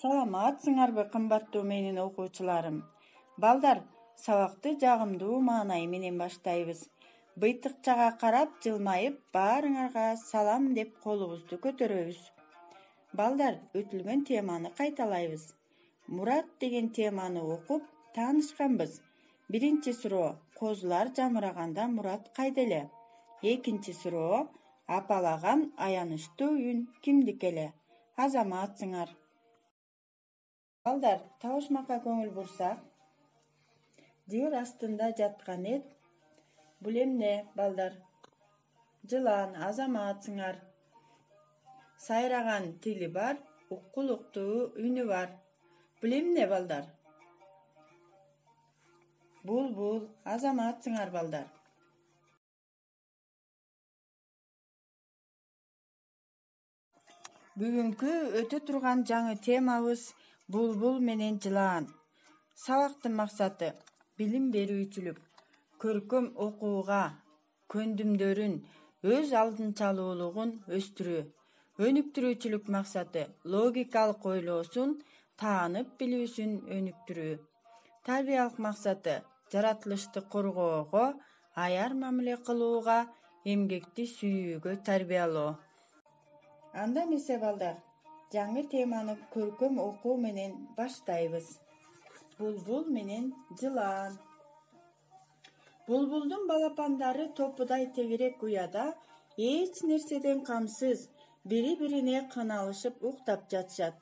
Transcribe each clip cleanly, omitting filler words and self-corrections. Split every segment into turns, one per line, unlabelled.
Саламатсыңарбы кымбаттуу менин окуучуларым. Балдар, сабакты жагымдуу маанай менен баштайбыз. Быйтыкчага карап жылмайып, баарыңарга салам деп колубузду көтөрөбүз. Балдар, өтүлгөн теманы кайталайбыз. Мурат деген теманы окуп таанышканбыз. Биринчи суроо: козулар жамыраганда Мурат кайда эле? Экинчи суроо: апалаган аянычтуу үн кимдики эле? Азаматсыңар. Балдар, табышмакка көңүл бурсак, жер астында жаткан эт. Бул эмне, балдар? Жылан. Азаматсыңар. Сайраган тили бар, уккулуктуу үнү бар. Бул эмне, балдар? Булбул. Азаматсыңар, балдар. Бүгүнкү өтө турган жаңы темабыз булбул менен жылан. Сабактын максаты билим берүүчүлүк, көркөм окууга көндүмдөрүн, өз алдынчалуулугун өстүрүү. Өнүктүрүүчүлүк максаты логикалык ойлоосун, таанып билүүсүн өнүктүрүү. Тарбиялык максаты жаратылышты коргоого, аяр мамиле кылууга, эмгекти сүйүүгө тарбиялоо. Анда эмесе, балдар, жаңы теманы көркөм окуу менен баштайбыз. Булбул менен жылан. Булбулдун балапандары топудай тегерек уяда эч нерседен камсыз, бири-бирине кыналышып уктап жатышат.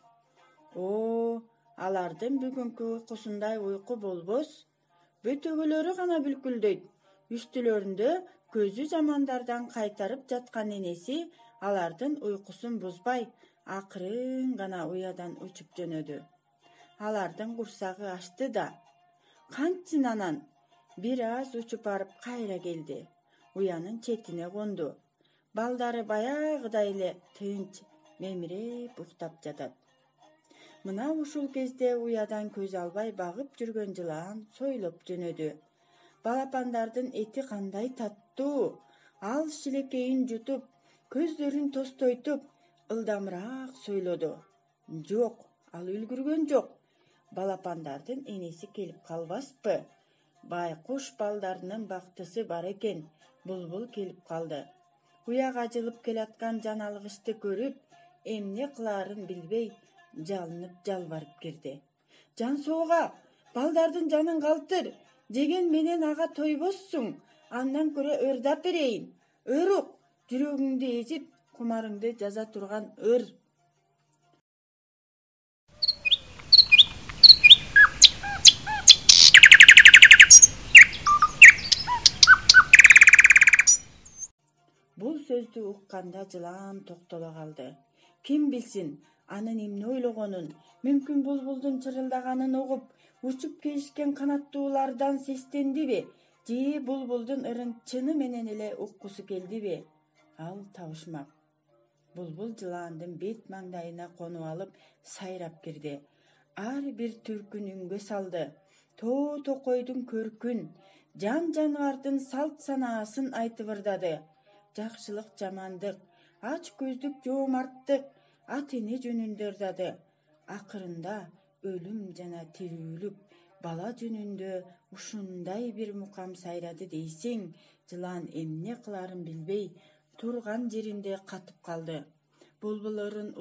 Алардын бүгүнкү уйкусундай уйку болбос. Бөтөгөлөрү гана бүлкүлдөйт. Үстүлөрүндө көзү жамандардан кайтарып жаткан энеси алардын уйкусун бузбай, акырын гана уядан учуп жөнөдү. Алардын курсагы ачты да. Кантчын анан бир аз учуп барып кайра келди. Уянын четине конду. Балдары баягыдай эле тынч, мемиреп уктап жатат. Мына ушул кезде уядан көз албай багып жүргөн жылан сойлоп жөнөдү. Балапандардын эти кандай таттуу. Ал шилекейин жутуп, көздөрүн тостойтуп, ылдамыраак сойлоду. Жок, ал үлгүргөн жок. Балапандардын энеси келип калбаспы? Байкуш балдарынын бактысы бар экен. Булбул келип калды. Уяга жылып келаткан жаналгычты көрүп, эмне кылаарын билбей, жалынып жалбарып кирди. Жансоога, балдардын жанын калтыр. Жеген менен ага тойбоссуң. Андан көрө ырдап берейин. Ырук, жүрөгүңдү эзип, кумарыңды жаза турган ыр. Бул сөздү укканда жылан токтоло калды. Ким билсин, анын эмне ойлогонун, мүмкүн булбулдун чырылдаганын угуп, учуп келишкен канаттуулардан сестендиби, же булбулдун ырын чыны менен эле уккусу келдиби? Ал табышмак. Булбул жыландын бет маңдайына конуп алып, сайрап кирди. Ар бир түркүн үнгө салды. Токойдун көркүн, жан-жаныбардын салт санаасын айтып ырдады. Жакшылык, жамандык, ач көздүк, жоомарттык, ата-эне жөнүндө ырдады. Акырында өлүм жана тирүүлүк, бала жөнүндө ушундай бир мукам сайрады дейсең, жылан эмне кылаарын билбей, турган жеринде катып калды. Булбул ырын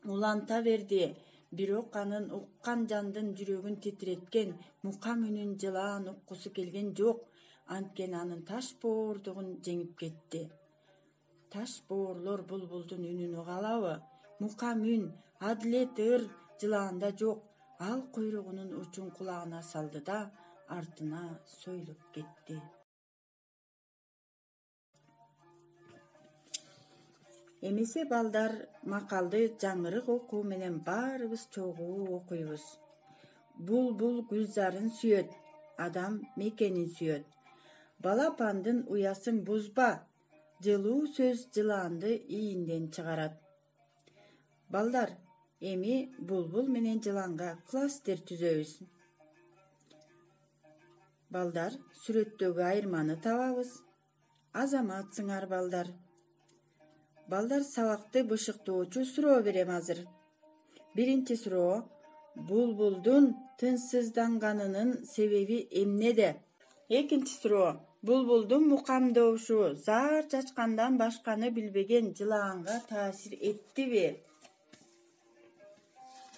уланта берди, бирок анын уккан жандын жүрөгүн титиреткен мукам үнүн жылан уккусу келген жок. Анткени анын таш боордугун жеңип кетти. Таш боорлор булбулдун үнүн уга алабы? Мукам үн, адилет ыр жылаанда жок. Ал куйругунун учун кулагына салды да артына сойлоп кетти. Эмесе, балдар, макалды жаңырык окуу менен баарыбыз чогуу окуйбуз. Булбул гүлзарын сүйөт, адам мекенин сүйөт. Балапандын уясын бузба, жылуу сөз жылаанды ийинден чыгарат. Балдар, эми булбул менен жыланга кластер түзөбүз. Балдар, сүрөттөгү айырманы табабыз. Азаматсыңар, балдар. Балдар, сабакты бышыктоочу суроо берем азыр. Birinci суроо. Bulbuldun tынчсызданганынын себеби эмнеде? Экинчи суроо. Bulbuldun mukамдоошу заар чачкандан башканы билбеген жылаанга таасир эттиби?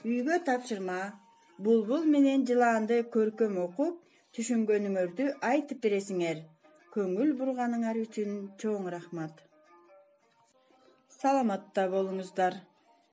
Үйгө тапшырма. Булбул менен жылаанды көркөм окуп, түшүнгөнүңөрдү айтып бересиңер. Көңүл бурганыңар үчүн чоң рахмат. Саламатта болуңуздар.